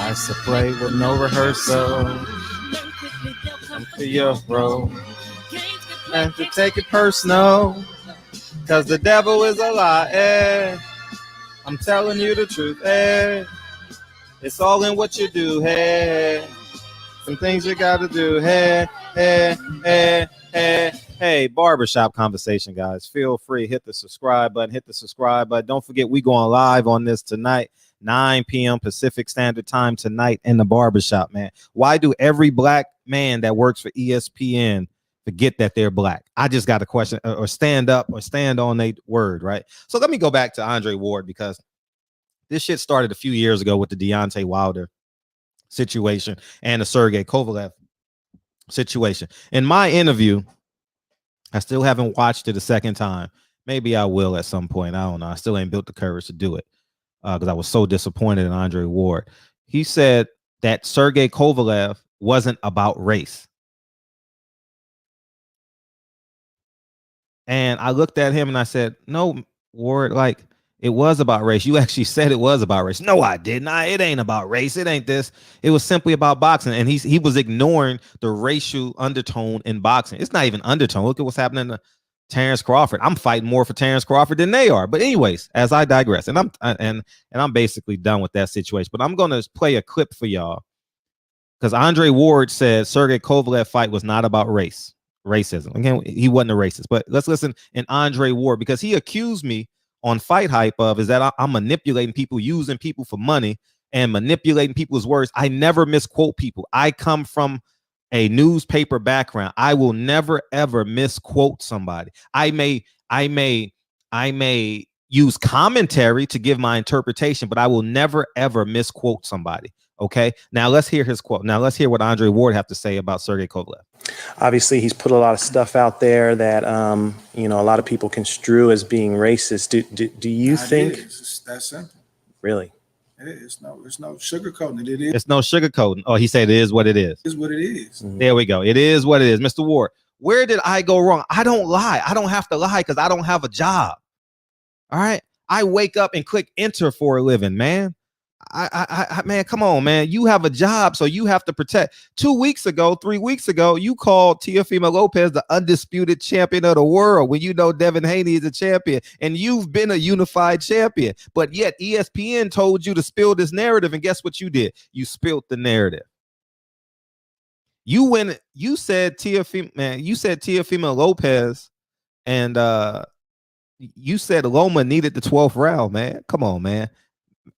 Nice to play with no rehearsal. Come to your bro. And to take it personal. Cause the devil is a lie. I'm telling you the truth. It's all in what you do. Some things you gotta do. Hey, barbershop conversation, guys. Feel free, hit the subscribe button, Don't forget, we going live on this tonight, 9 p.m. Pacific Standard Time tonight in the barbershop, man. Why do every black man that works for ESPN forget that they're black? I just got a question, or stand up or stand on a word, right? So let me go back to Andre Ward, because this shit started a few years ago with the Deontay Wilder situation and the Sergey Kovalev situation. In my interview, I still haven't watched it a second time. Maybe I will at some point. I don't know. I still ain't built the courage to do it because I was so disappointed in Andre Ward. He said that Sergey Kovalev wasn't about race. And I looked at him and I said, no, Ward, like, it was about race. You actually said it was about race. No, I didn't. It ain't about race. It ain't this. It was simply about boxing. And he was ignoring the racial undertone in boxing. It's not even undertone. Look at what's happening to Terrence Crawford. I'm fighting more for Terrence Crawford than they are. But anyways, as I digress, and I'm basically done with that situation. But I'm gonna play a clip for y'all, because Andre Ward said Sergey Kovalev fight was not about racism. Again, he wasn't a racist. But let's listen in Andre Ward, because he accused me on Fight Hype of is that I'm manipulating people, using people for money and manipulating people's words. I never misquote people. I come from a newspaper background. I will never ever misquote somebody. I may use commentary to give my interpretation, but I will never ever misquote somebody. Okay, now let's hear his quote. Now let's hear what Andre Ward have to say about Sergey Kovalev. Obviously, he's put a lot of stuff out there that a lot of people construe as being racist. Do you think it's that simple? Really? It's no sugarcoating it. It is. It's no sugarcoating. Oh, he said it is what it is. It is what it is. Mm-hmm. There we go. It is what it is. Mr. Ward, where did I go wrong? I don't lie. I don't have to lie because I don't have a job. All right. I wake up and click enter for a living, man. Man, come on, man. You have a job, so you have to protect. 3 weeks ago, you called Teofimo Lopez the undisputed champion of the world when you know Devin Haney is a champion, and you've been a unified champion. But yet ESPN told you to spill this narrative, and guess what you did? You spilled the narrative. You said Teofimo Lopez, and you said Loma needed the 12th round, man. Come on, man.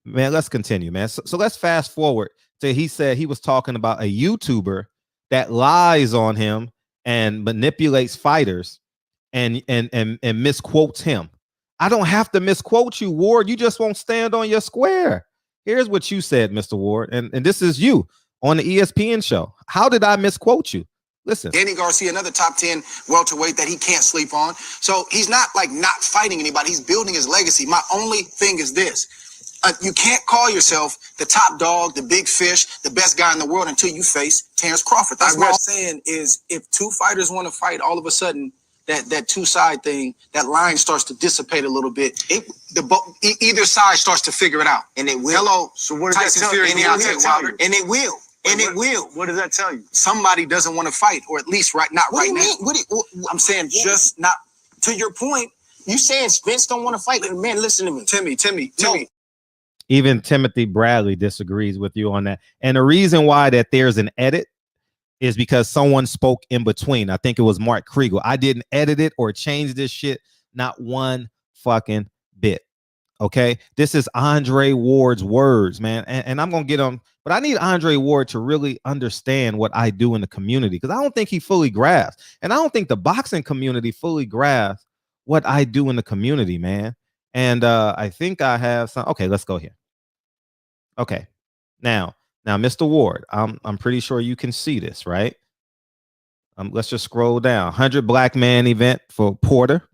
Man, let's continue, man. So let's fast forward to he said he was talking about a YouTuber that lies on him and manipulates fighters and misquotes him. I don't have to misquote you, Ward. You just won't stand on your square. Here's what you said, Mr. Ward, and this is you on the ESPN show. How did I misquote you? Listen. Danny Garcia, another top 10 welterweight that he can't sleep on. So he's not like not fighting anybody. He's building his legacy. My only thing is this. You can't call yourself the top dog, the big fish, the best guy in the world until you face Terrence Crawford. That's what I'm saying is if two fighters want to fight, all of a sudden that two-side thing, that line starts to dissipate a little bit. Either side starts to figure it out. And it will. Hello, so what does Tyson Fury and Deontay Wilder. And it will. And it will. What does that tell you? Somebody doesn't want to fight, or at least not right now. I'm saying just not. To your point, you saying Spence don't want to fight. Man, listen to me. Timmy. Even Timothy Bradley disagrees with you on that. And the reason why that there's an edit is because someone spoke in between. I think it was Mark Kriegel. I didn't edit it or change this shit, not one fucking bit. Okay? This is Andre Ward's words, man. And I'm going to get on, but I need Andre Ward to really understand what I do in the community, because I don't think he fully grasps. And I don't think the boxing community fully grasps what I do in the community, man. And I think I have some. Okay, let's go here. Okay, now, Mr. Ward, I'm pretty sure you can see this, right? Let's just scroll down. 100 black man event for Porter.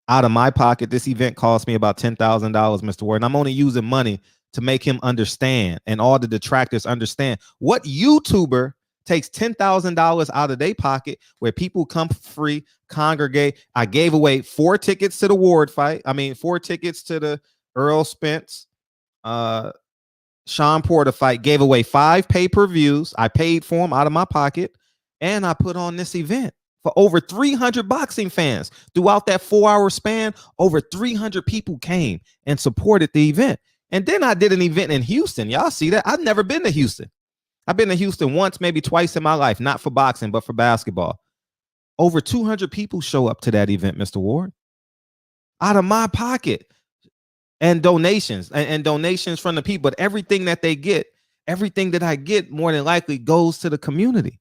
Out of my pocket, this event cost me about $10,000, Mr. Ward. And I'm only using money to make him understand, and all the detractors understand. What YouTuber takes $10,000 out of their pocket where people come free, congregate? I gave away 4 tickets to the Ward fight. 4 tickets to the Earl Spence Sean Porter fight, gave away 5 pay-per-views. I paid for them out of my pocket, and I put on this event for over 300 boxing fans. Throughout that 4-hour span, over 300 people came and supported the event. And then I did an event in Houston. Y'all see that? I've never been to Houston. I've been to Houston once, maybe twice in my life, not for boxing, but for basketball. Over 200 people show up to that event, Mr. Ward, out of my pocket. And donations and donations from the people. But everything that they get, everything that I get, more than likely goes to the community.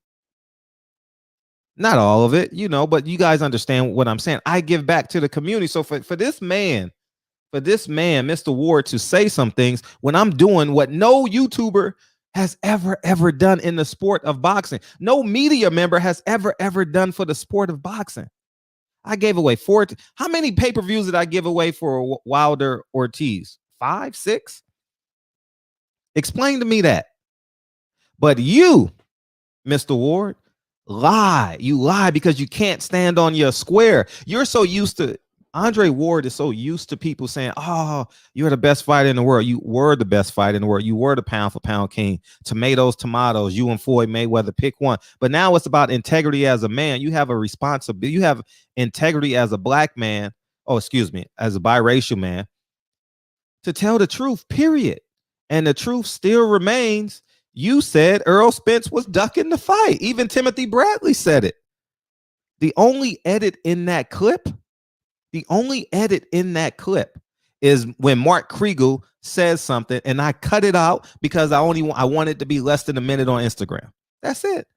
Not all of it, you know, but you guys understand what I'm saying. I give back to the community. So for this man, Mr. Ward, to say some things when I'm doing what no YouTuber has ever done in the sport of boxing, no media member has ever done for the sport of boxing. I gave away 4. How many pay-per-views did I give away for Wilder Ortiz? 5, 6? Explain to me that. But you, Mr. Ward, lie. You lie because you can't stand on your square. You're so used to, Andre Ward is so used to people saying, oh, you're the best fighter in the world. You were the best fighter in the world. You were the pound for pound king. Tomatoes, you and Floyd Mayweather, pick one. But now it's about integrity as a man. You have a responsibility. You have integrity as a black man. Oh, excuse me, as a biracial man, to tell the truth, period. And the truth still remains. You said Earl Spence was ducking the fight. Even Timothy Bradley said it. The only edit in that clip is when Mark Kriegel says something and I cut it out because I want it to be less than a minute on Instagram. That's it.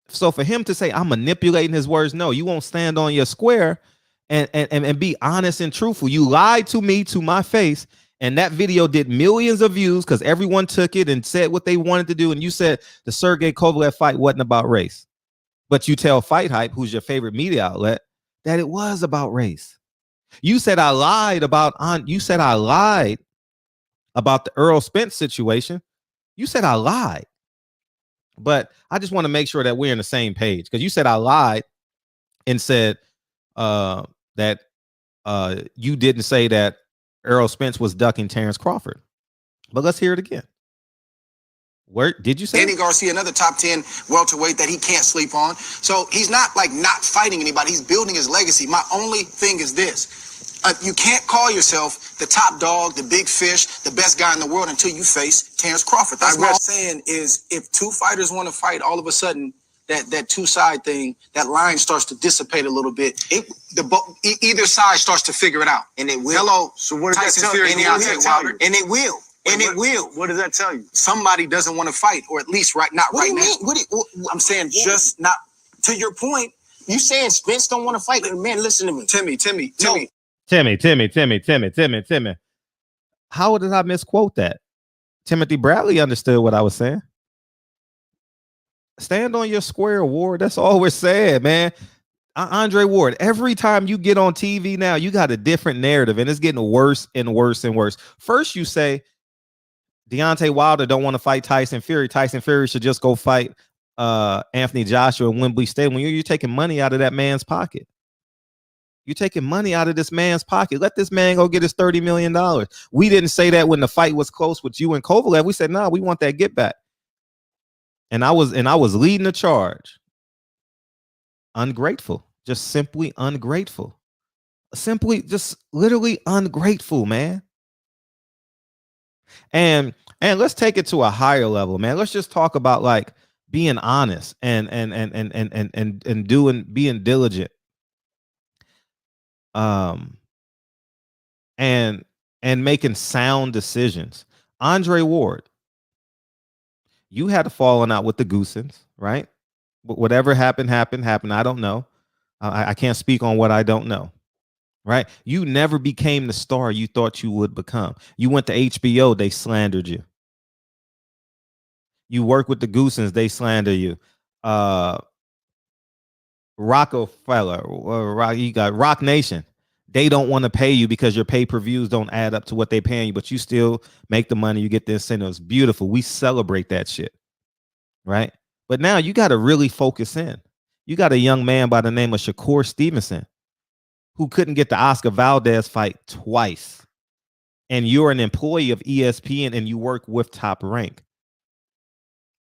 So for him to say I'm manipulating his words, no, you won't stand on your square and be honest and truthful. You lied to me to my face, and that video did millions of views because everyone took it and said what they wanted to do. And you said the Sergey Kovalev fight wasn't about race. But you tell Fight Hype, who's your favorite media outlet, that it was about race. You said I lied about the Earl Spence situation. You said I lied. But I just want to make sure that we're on the same page, because you said I lied and said that you didn't say that Earl Spence was ducking Terrence Crawford. But let's hear it again. Where did you say? Danny Garcia, another top 10 welterweight that he can't sleep on. So he's not like not fighting anybody. He's building his legacy. My only thing is this. You can't call yourself the top dog, the big fish, the best guy in the world until you face Terrence Crawford. That's what I'm saying is, if two fighters want to fight, all of a sudden that two-side thing, that line starts to dissipate a little bit. Either side starts to figure it out. And it will. Hello. So what does that tell you? And it will. And it will. What does that tell you? Somebody doesn't want to fight, or at least not right now. I'm saying just not. To your point, you saying Spence don't want to fight? Man, listen to me. Timmy. How did I misquote that? Timothy Bradley understood what I was saying. Stand on your square, Ward. That's all we're saying, man. Andre Ward, every time you get on TV now, you got a different narrative, and it's getting worse and worse and worse. First, you say Deontay Wilder don't want to fight Tyson Fury. Tyson Fury should just go fight Anthony Joshua in Wembley Stadium. You're taking money out of that man's pocket. You're taking money out of this man's pocket. Let this man go get his $30 million. We didn't say that when the fight was close with you and Kovalev. We said, no, we want that get back. And I was leading the charge. Ungrateful. Just simply ungrateful. Simply just literally ungrateful, man. And let's take it to a higher level, man. Let's just talk about like being honest and being diligent. And making sound decisions. Andre Ward, you had a falling out with the Goosens, right? But whatever happened. I don't know. I can't speak on what I don't know. Right? You never became the star you thought you would become. You went to HBO, they slandered you. You work with the Goosens, they slander you. Rockefeller, you got Rock Nation. They don't want to pay you because your pay-per-views don't add up to what they're paying you, but you still make the money, you get the incentives. Beautiful. We celebrate that shit. Right? But now you got to really focus in. You got a young man by the name of Shakur Stevenson who couldn't get the Oscar Valdez fight twice. and you're an employee of ESPN and you work with Top Rank,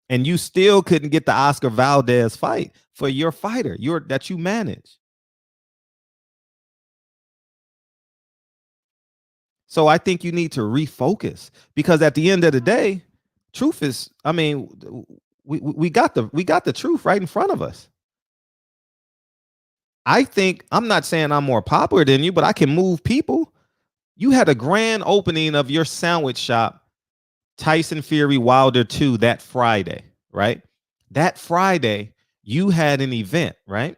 and you still couldn't get the Oscar Valdez fight for your fighter that you manage. So I think you need to refocus, because at the end of the day, truth is, I mean, we got the truth right in front of us. I think, I'm not saying I'm more popular than you, but I can move people. You had a grand opening of your sandwich shop, Tyson Fury Wilder 2, that Friday, right? That Friday, you had an event, right?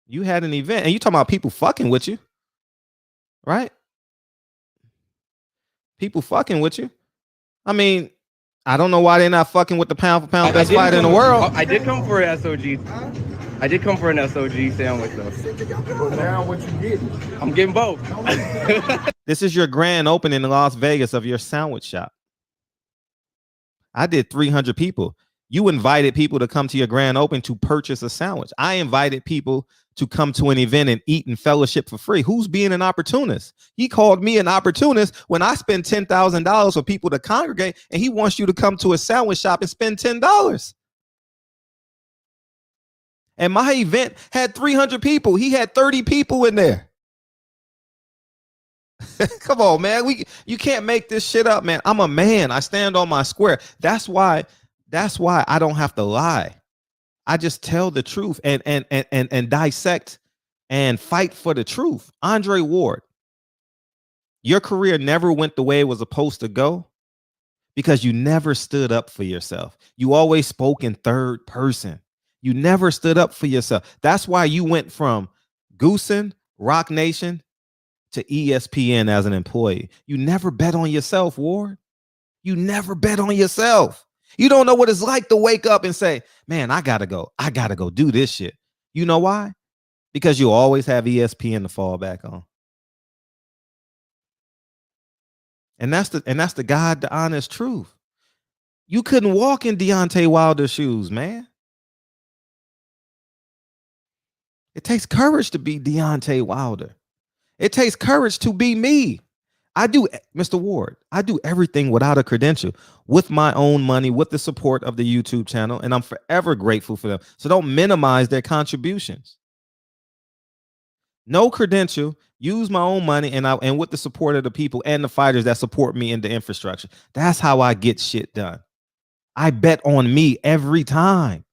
You had an event, and you talking about people fucking with you, right? People fucking with you. I mean, I don't know why they're not fucking with the pound for pound best fighter in the world. I did come for an SOG. I did come for an SOG sandwich though. But now what you getting? I'm getting both. This is your grand opening in Las Vegas of your sandwich shop. I did 300 people. You invited people to come to your grand opening to purchase a sandwich. I invited people to come to an event and eat and fellowship for free. Who's being an opportunist? He called me an opportunist when I spend $10,000 for people to congregate, and he wants you to come to a sandwich shop and spend $10. And my event had 300 people. He had 30 people in there. Come on, man. You can't make this shit up, man. I'm a man. I stand on my square. That's why I don't have to lie. I just tell the truth and dissect and fight for the truth. Andre Ward, your career never went the way it was supposed to go because you never stood up for yourself. You always spoke in third person. You never stood up for yourself. That's why you went from Goosen, Rock Nation, to ESPN as an employee. You never bet on yourself, Ward. You never bet on yourself. You don't know what it's like to wake up and say, man, I gotta go do this shit. You know why? Because you always have ESPN to fall back on. And that's the God, the honest truth. You couldn't walk in Deontay Wilder's shoes, man. It takes courage to be Deontay Wilder. It takes courage to be me. I do, Mr. Ward, I do everything without a credential, with my own money, with the support of the YouTube channel, and I'm forever grateful for them. So don't minimize their contributions. No credential, use my own money, and with the support of the people and the fighters that support me in the infrastructure. That's how I get shit done. I bet on me every time.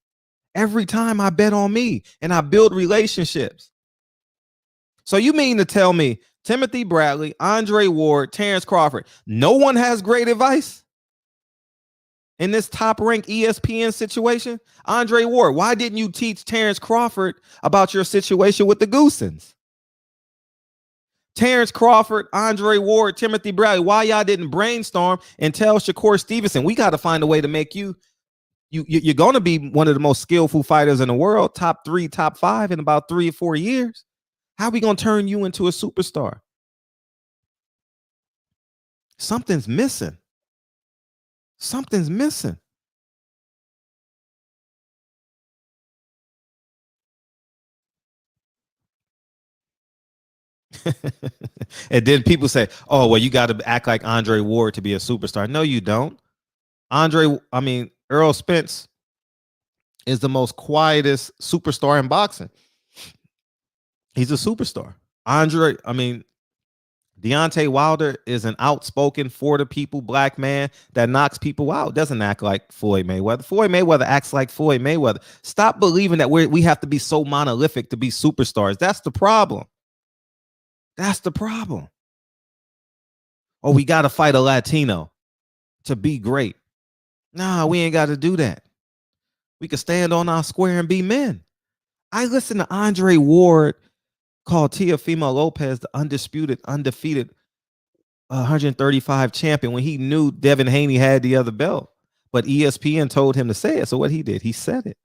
Every time I bet on me, and I build relationships. So you mean to tell me Timothy Bradley, Andre Ward, Terrence Crawford, no one has great advice in this top-ranked ESPN situation? Andre Ward, why didn't you teach Terrence Crawford about your situation with the Goosens? Terrence Crawford, Andre Ward, Timothy Bradley, why y'all didn't brainstorm and tell Shakur Stevenson, we got to find a way to make you're going to be one of the most skillful fighters in the world, top 3, top 5 in about 3 or 4 years. How are we going to turn you into a superstar? Something's missing. Something's missing. And then people say, oh, well, you got to act like Andre Ward to be a superstar. No, you don't. Earl Spence is the most quietest superstar in boxing. He's a superstar. Deontay Wilder is an outspoken, for the people black man that knocks people out. Doesn't act like Floyd Mayweather. Floyd Mayweather acts like Floyd Mayweather. Stop believing that we have to be so monolithic to be superstars. That's the problem. That's the problem. Oh, we got to fight a Latino to be great. Nah, we ain't got to do that. We can stand on our square and be men. I listened to Andre Ward called Teofimo Lopez the undefeated 135 champion when he knew Devin Haney had the other belt. But ESPN told him to say it. So what he did, he said it.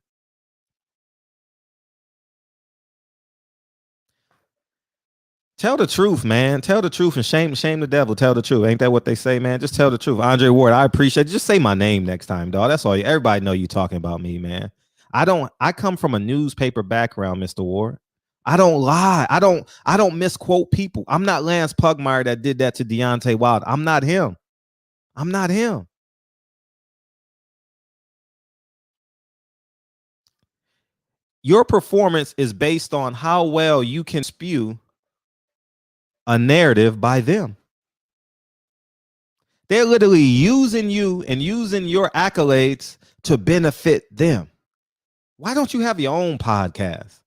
Tell the truth, man. Tell the truth and shame the devil. Tell the truth. Ain't that what they say, man? Just tell the truth. Andre Ward, I appreciate it. Just say my name next time, dog. That's all. Everybody know you talking about me, man. I come from a newspaper background, Mr. Ward. I don't lie. I don't misquote people. I'm not Lance Pugmire that did that to Deontay Wilder. I'm not him. I'm not him. Your performance is based on how well you can spew a narrative by them. They're literally using you and using your accolades to benefit them. Why don't you have your own podcast?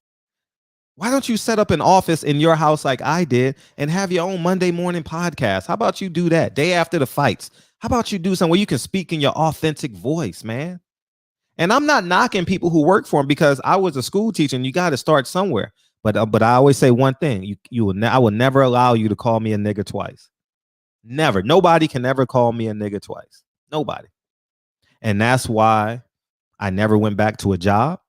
Why don't you set up an office in your house like I did and have your own Monday morning podcast? How about you do that day after the fights? How about you do something where you can speak in your authentic voice, man? And I'm not knocking people who work for them, because I was a school teacher and you got to start somewhere. But I always say one thing: I will never allow you to call me a nigger twice. Never. Nobody can ever call me a nigger twice. Nobody. And that's why I never went back to a job.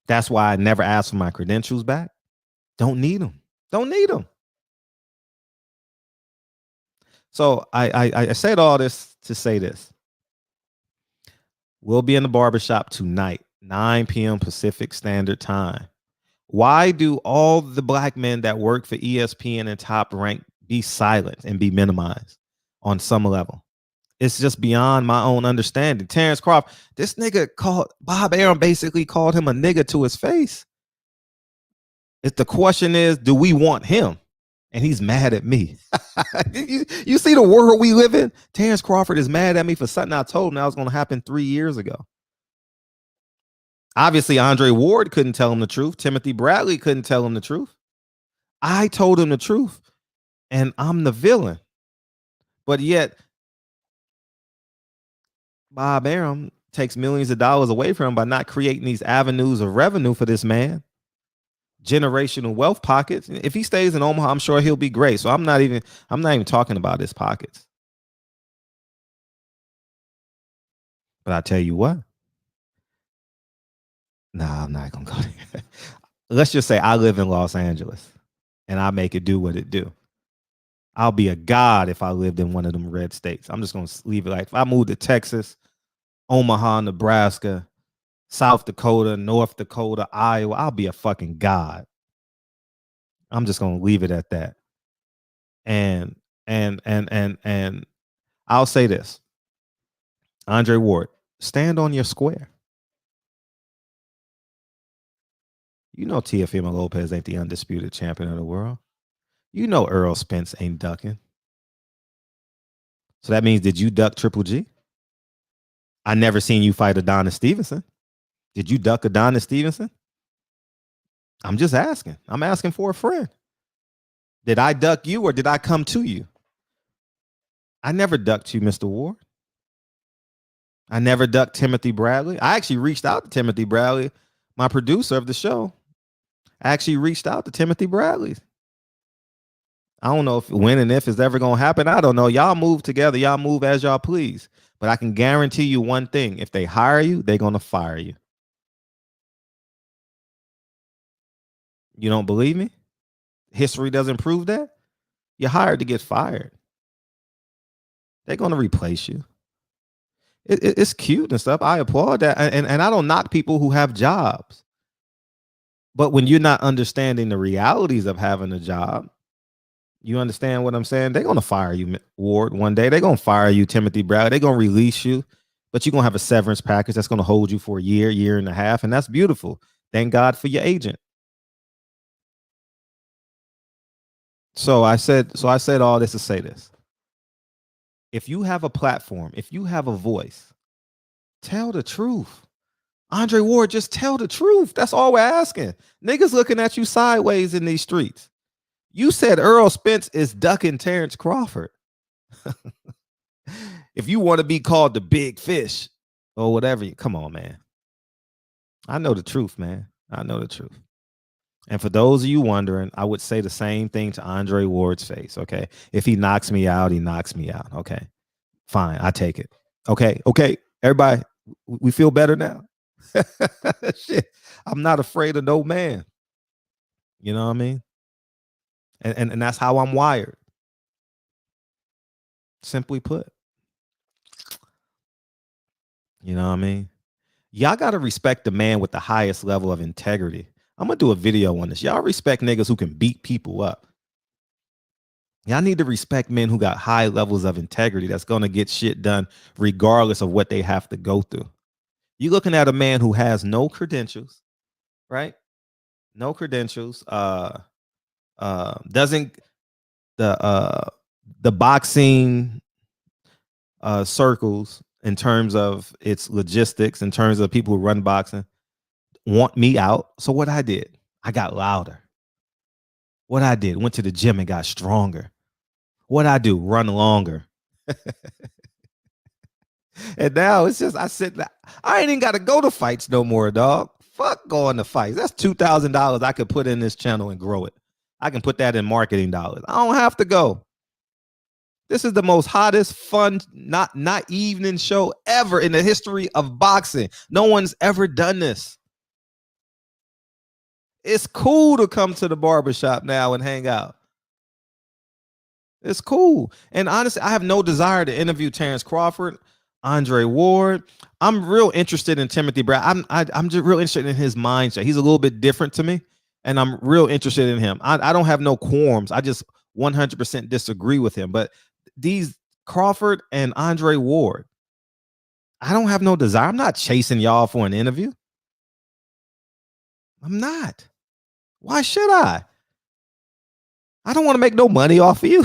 That's why I never asked for my credentials back. Don't need them. Don't need them. So I said all this to say this. We'll be in the barbershop tonight, 9 p.m. Pacific Standard Time. Why do all the black men that work for ESPN and Top Rank be silent and be minimized on some level? It's just beyond my own understanding. Terrence Crawford, this nigga called Bob Arum, basically called him a nigga to his face. If the question is, do we want him? And he's mad at me. you see the world we live in? Terrence Crawford is mad at me for something I told him that was going to happen 3 years ago. Obviously, Andre Ward couldn't tell him the truth. Timothy Bradley couldn't tell him the truth. I told him the truth, and I'm the villain. But yet, Bob Arum takes millions of dollars away from him by not creating these avenues of revenue for this man. Generational wealth pockets. If he stays in Omaha, I'm sure he'll be great. So I'm not even talking about his pockets. But I tell you what. Nah, I'm not gonna go there. Let's just say I live in Los Angeles and I make it do what it do. I'll be a god if I lived in one of them red states. I'm just gonna leave it like if I moved to Texas, Omaha, Nebraska, South Dakota, North Dakota, Iowa, I'll be a fucking god. I'm just gonna leave it at that. And I'll say this. Andre Ward, stand on your square. You know Teofimo Lopez ain't the undisputed champion of the world. You know Earl Spence ain't ducking. So that means, did you duck Triple G? I never seen you fight Adonis Stevenson. Did you duck Adonis Stevenson? I'm just asking. I'm asking for a friend. Did I duck you or did I come to you? I never ducked you, Mr. Ward. I never ducked Timothy Bradley. I actually reached out to Timothy Bradley, my producer of the show. I actually reached out to Timothy Bradley. I don't know when and if it's ever going to happen. I don't know. Y'all move together. Y'all move as y'all please. But I can guarantee you one thing. If they hire you, they're going to fire you. You don't believe me? History doesn't prove that. You're hired to get fired. They're going to replace you. It's cute and stuff. I applaud that. And I don't knock people who have jobs. But when you're not understanding the realities of having a job, you understand what I'm saying? They're going to fire you, Ward, one day. They're going to fire you, Timothy Bradley. They're going to release you. But you're going to have a severance package that's going to hold you for a year, year and a half. And that's beautiful. Thank God for your agent. So I said all this to say this. If you have a platform, if you have a voice, tell the truth. Andre Ward, just tell the truth. That's all we're asking. Niggas looking at you sideways in these streets. You said Earl Spence is ducking Terrence Crawford. If you want to be called the big fish or whatever, come on, man. I know the truth, man. I know the truth. And for those of you wondering, I would say the same thing to Andre Ward's face, okay? If he knocks me out, he knocks me out, okay? Fine, I take it. Okay, everybody, we feel better now. Shit, I'm not afraid of no man. You know what I mean? And that's how I'm wired. Simply put. You know what I mean? Y'all got to respect the man with the highest level of integrity. I'm gonna do a video on this. Y'all respect niggas who can beat people up. Y'all need to respect men who got high levels of integrity that's gonna get shit done regardless of what they have to go through. You looking at a man who has no credentials, right? No credentials. Doesn't the boxing circles in terms of its logistics, in terms of people who run boxing, want me out. So what I did, I got louder. What I did, went to the gym and got stronger. What I do, run longer. And now it's just I ain't even got to go to fights no more, dog. Fuck going to fights. That's $2,000 I could put in this channel and grow it. I can put that in marketing dollars. I don't have to go. This is the most hottest, fun, not evening show ever in the history of boxing. No one's ever done this. It's cool to come to the barbershop now and hang out. It's cool. And honestly, I have no desire to interview Terrence Crawford, Andre Ward. I'm real interested in Timothy Brown. I'm just real interested in his mindset. He's a little bit different to me, and I'm real interested in him. I don't have no qualms. I just 100% disagree with him. But these Crawford and Andre Ward, I don't have no desire. I'm not chasing y'all for an interview. I'm not. Why should I? I don't want to make no money off of you.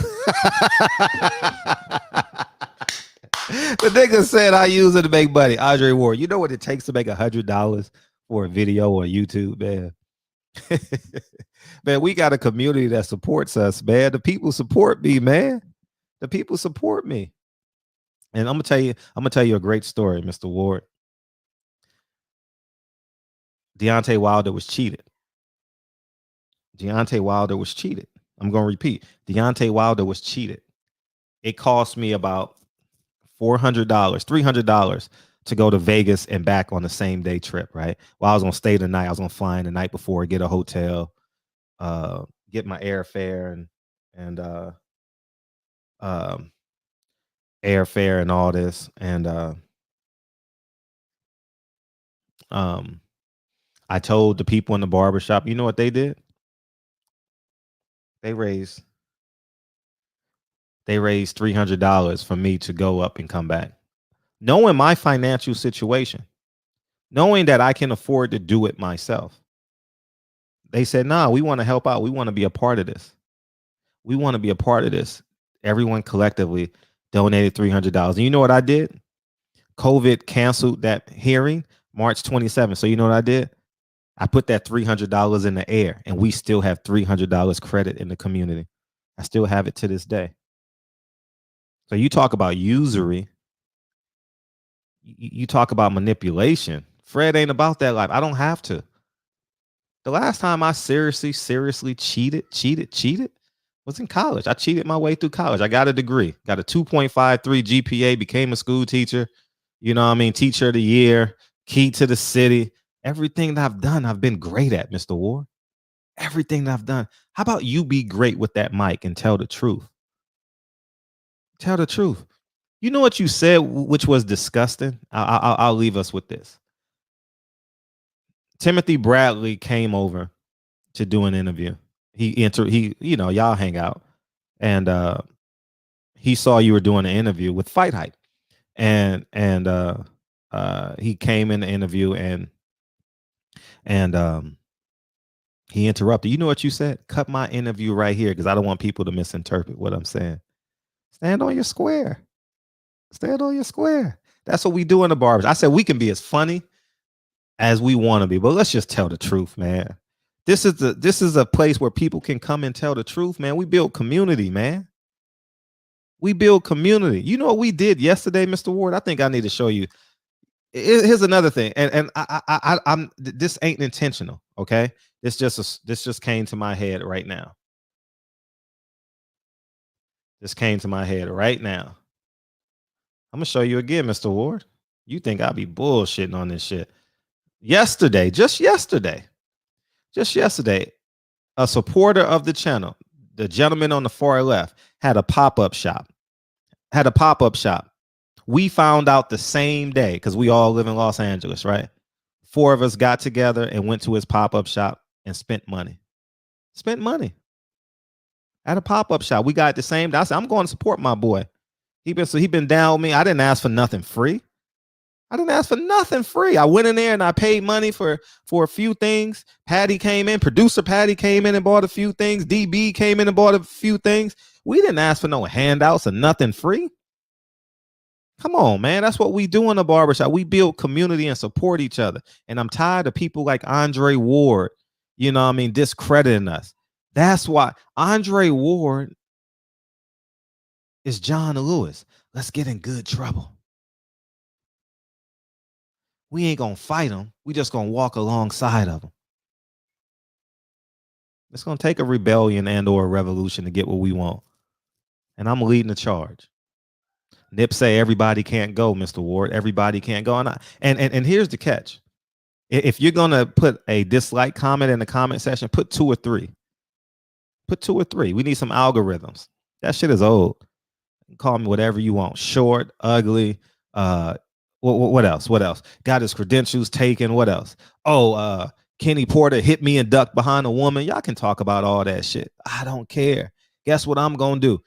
The nigga said I use it to make money. Andre Ward, you know what it takes to make $100 for a video on YouTube, man? Man, we got a community that supports us, man. The people support me, man. The people support me. And I'm gonna tell you a great story, Mr. Ward. Deontay Wilder was cheated. Deontay Wilder was cheated. I'm gonna repeat. Deontay Wilder was cheated. It cost me about $400, $300 to go to Vegas and back on the same day trip, right? Well, I was gonna stay the night. I was gonna fly in the night before, get a hotel, get my airfare and airfare and all this. And I told the people in the barbershop, you know what they did? They raised $300 for me to go up and come back. Knowing my financial situation, knowing that I can afford to do it myself. They said, nah, we want to help out. We want to be a part of this. We want to be a part of this. Everyone collectively donated $300. And you know what I did? COVID canceled that hearing March 27th. So you know what I did? I put that $300 in the air, and we still have $300 credit in the community. I still have it to this day. So you talk about usury. You talk about manipulation. Fred ain't about that life. I don't have to. The last time I seriously cheated was in college. I cheated my way through college. I got a degree, got a 2.53 GPA, became a school teacher. You know what I mean? Teacher of the year, key to the city. Everything that I've done, I've been great at, Mr. Ward. Everything that I've done. How about you be great with that mic and tell the truth? Tell the truth. You know what you said, which was disgusting? I'll leave us with this. Timothy Bradley came over to do an interview. He you know, y'all hang out, and he saw you were doing an interview with Fight Hype, and he came in the interview and he interrupted. You know what you said? Cut my interview right here because I don't want people to misinterpret what I'm saying. Stand on your square. Stand on your square. That's what we do in the barbers. I said we can be as funny as we want to be, but let's just tell the truth, man. This is a place where people can come and tell the truth, man. We build community, man. We build community. You know what we did yesterday, Mr. Ward? I think I need to show you. Here's another thing, and I'm this ain't intentional, okay? This just came to my head right now. This came to my head right now. I'm gonna show you again, Mr. Ward. You think I'll be bullshitting on this shit? Yesterday, just yesterday, a supporter of the channel, the gentleman on the far left, had a pop-up shop. We found out the same day because we all live in Los Angeles, right? 4 of us got together and went to his pop-up shop. and spent money. Spent money at a pop-up shop. We got the same. I said, I'm going to support my boy. He been down with me. I didn't ask for nothing free. I didn't ask for nothing free. I went in there and I paid money for a few things. Patty came in, producer Patty came in and bought a few things. DB came in and bought a few things. We didn't ask for no handouts or nothing free. Come on, man. That's what we do in the barbershop. We build community and support each other. And I'm tired of people like Andre Ward, discrediting us. That's why Andre Ward is John Lewis. Let's get in good trouble. We ain't going to fight him. We just going to walk alongside of him. It's going to take a rebellion and or a revolution to get what we want. And I'm leading the charge. Nip say everybody can't go, Mr. Ward. Everybody can't go. And here's the catch. If you're going to put a dislike comment in the comment section, put 2 or 3. Put 2 or 3. We need some algorithms. That shit is old. Call me whatever you want. Short, ugly. What else? What else? Got his credentials taken. What else? Oh, Kenny Porter hit me and ducked behind a woman. Y'all can talk about all that shit. I don't care. Guess what I'm going to do?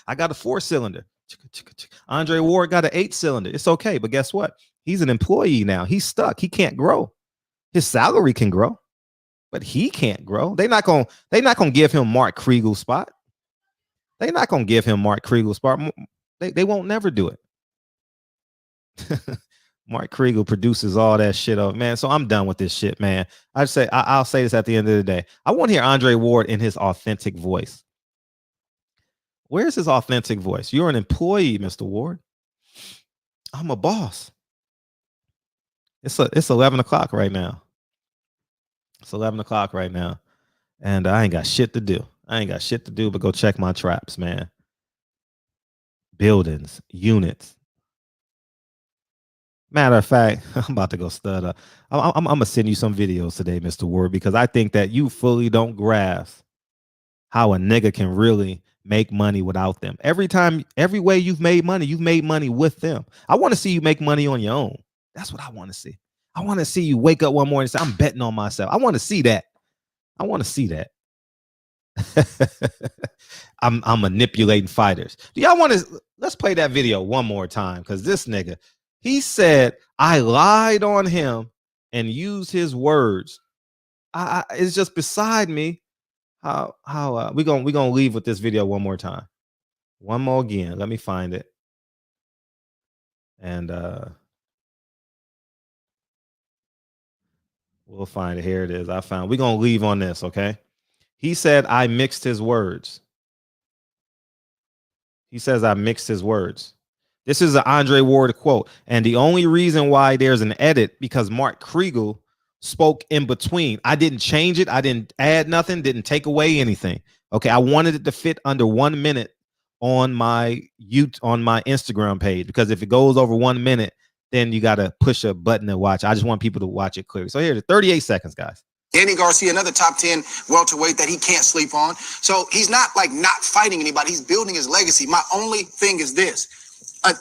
I got a 4-cylinder. Andre Ward got an 8-cylinder. It's okay. But guess what? He's an employee now. He's stuck. He can't grow. His salary can grow, but he can't grow. They're not gonna give him Mark Kriegel's spot. They're not gonna give him Mark Kriegel's spot. They won't never do it. Mark Kriegel produces all that shit up, man. So I'm done with this shit, man. I'll say this at the end of the day. I want to hear Andre Ward in his authentic voice. Where's his authentic voice? You're an employee, Mr. Ward. I'm a boss. It's 11 o'clock right now. It's 11 o'clock right now. And I ain't got shit to do. But go check my traps, man. Buildings, units. Matter of fact, I'm about to go stud up. I'm going to send you some videos today, Mr. Ward, because I think that you fully don't grasp how a nigga can really make money without them. Every way you've made money with them. I want to see you make money on your own. That's what I want to see. I want to see you wake up one morning and say, I'm betting on myself. I want to see that. I'm manipulating fighters. Do y'all want to? Let's play that video one more time, because this nigga, he said I lied on him and used his words. It's just beside me how we gonna leave with this video one more time. One more again. Let me find it. And we'll find it. Here it is. We're gonna leave on this, okay? He said I mixed his words. He says I mixed his words. This is an Andre Ward quote. And the only reason why there's an edit, because Mark Kriegel spoke in between. I didn't change it. I didn't add nothing, didn't take away anything. Okay. I wanted it to fit under 1 minute on my Instagram page, because if it goes over 1 minute, then you got to push a button and watch. I just want people to watch it clearly. So here's 38 seconds, guys. Danny Garcia, another top 10 welterweight that he can't sleep on. So he's not like not fighting anybody. He's building his legacy. My only thing is this.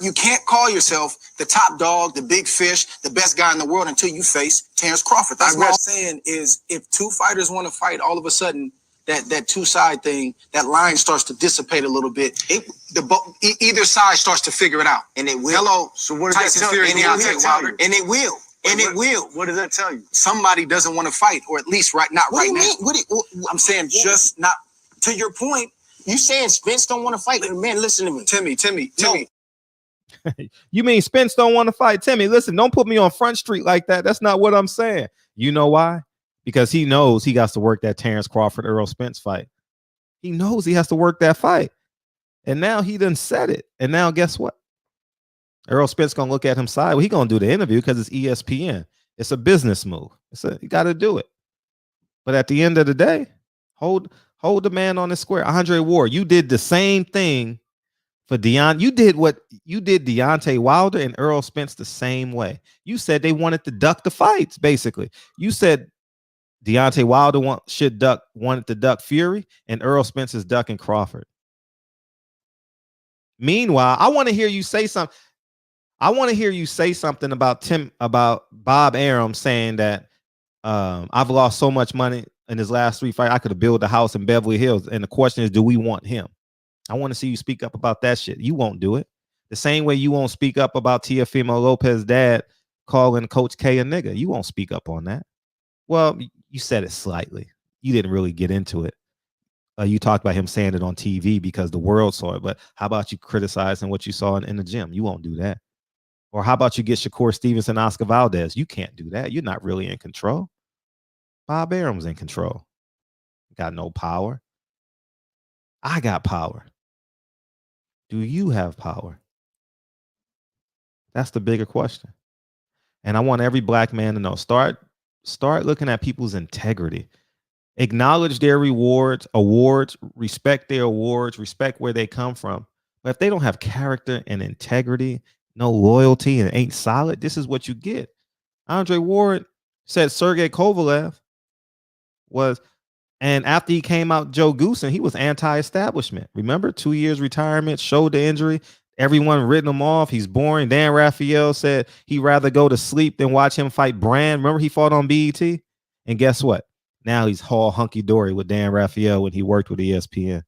You can't call yourself the top dog, the big fish, the best guy in the world until you face Terrence Crawford. That's what I'm saying is, if 2 fighters want to fight, all of a sudden that 2-side thing, that line starts to dissipate a little bit. Either side starts to figure it out. And it will. Hello. So what does that tell you? And it will. And it will. What does that tell you? Somebody doesn't want to fight, or at least not right now. What do you mean? I'm saying just not. To your point, you saying Spence don't want to fight? Man, listen to me. Timmy. No. You mean Spence don't want to fight? Timmy, listen, don't put me on Front Street like that. That's not what I'm saying. You know why? Because he knows he got to work that Terrence Crawford, Errol Spence fight. He knows he has to work that fight. And now he done said it. And now guess what? Errol Spence gonna look at him side. Well, he gonna do the interview because it's ESPN. It's a business move. You got to do it. But at the end of the day, hold the man on the square. Andre Ward, you did the same thing for You did what you did Deontay Wilder and Errol Spence the same way. You said they wanted to duck the fights. Basically, you said Deontay Wilder wanted to duck Fury, and Errol Spence is ducking Crawford. Meanwhile, I want to hear you say something. I want to hear you say something about Bob Arum saying that I've lost so much money in his last 3 fights. I could have built a house in Beverly Hills. And the question is, do we want him? I want to see you speak up about that shit. You won't do it. The same way you won't speak up about Teofimo Lopez's dad calling Coach K a nigga. You won't speak up on that. Well, you said it slightly. You didn't really get into it. You talked about him saying it on TV because the world saw it. But how about you criticizing what you saw in the gym? You won't do that. Or how about you get Shakur Stevenson, Oscar Valdez? You can't do that. You're not really in control. Bob Arum's in control. Got no power. I got power. Do you have power? That's the bigger question. And I want every black man to know. Start looking at people's integrity. Acknowledge their awards, respect their awards, respect where they come from. But if they don't have character and integrity, no loyalty, and ain't solid, this is what you get. Andre Ward said Sergey Kovalev was, and after he came out Joe Goosen, he was anti-establishment. Remember, 2 years retirement, shoulder injury. Everyone written him off. He's boring. Dan Raphael said he'd rather go to sleep than watch him fight Brand. Remember, he fought on BET? And guess what? Now he's all hunky-dory with Dan Raphael when he worked with ESPN.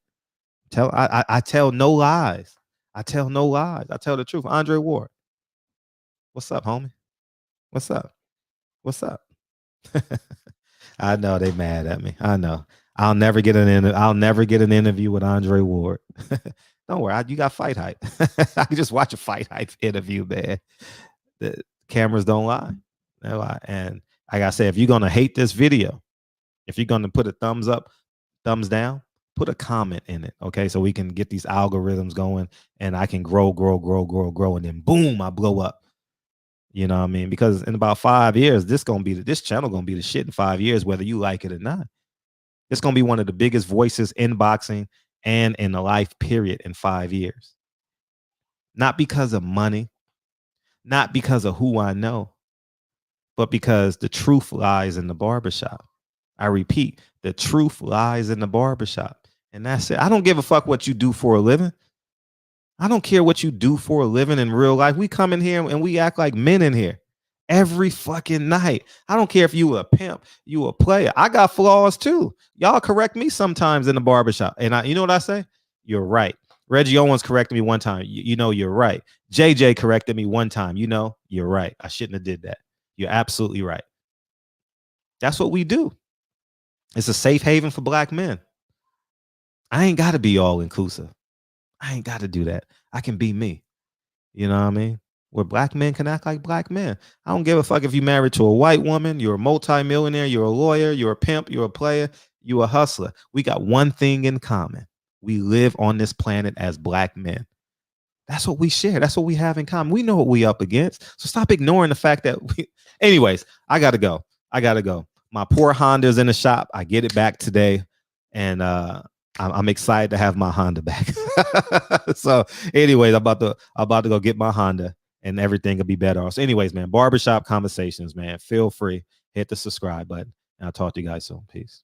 I tell no lies. I tell no lies. I tell the truth. Andre Ward. What's up, homie? What's up? What's up? I know they mad at me. I know. I'll never get an interview with Andre Ward. Don't worry, you got fight hype. I can just watch a fight hype interview, man. The cameras don't lie. They lie. And like I said, if you're gonna hate this video, if you're gonna put a thumbs up, thumbs down, put a comment in it, okay? So we can get these algorithms going, and I can grow, and then boom, I blow up. You know what I mean? Because in about 5 years, this channel gonna be the shit in 5 years, whether you like it or not. It's gonna be one of the biggest voices in boxing and in the life period in 5 years. Not because of money, not because of who I know, but because the truth lies in the barbershop. I repeat, the truth lies in the barbershop. And that's it. I don't give a fuck what you do for a living. I don't care what you do for a living in real life. We come in here and we act like men in here every fucking night. I don't care if you a pimp, you a player. I got flaws too. Y'all correct me sometimes in the barbershop. And you know what I say? You're right. Reggie Owens corrected me one time. You know, you're right. JJ corrected me one time. You know, you're right. I shouldn't have did that. You're absolutely right. That's what we do. It's a safe haven for black men. I ain't got to be all inclusive. I ain't got to do that. I can be me. You know what I mean? Where black men can act like black men. I don't give a fuck if you're married to a white woman, you're a multimillionaire, you're a lawyer, you're a pimp, you're a player, you're a hustler. We got one thing in common. We live on this planet as black men. That's what we share. That's what we have in common. We know what we up against. So stop ignoring the fact that anyways, I got to go. My poor Honda's in the shop. I get it back today. And I'm excited to have my Honda back. So anyways, I'm about to go get my Honda and everything will be better. So anyways, man, barbershop conversations, man. Feel free. Hit the subscribe button. And I'll talk to you guys soon. Peace.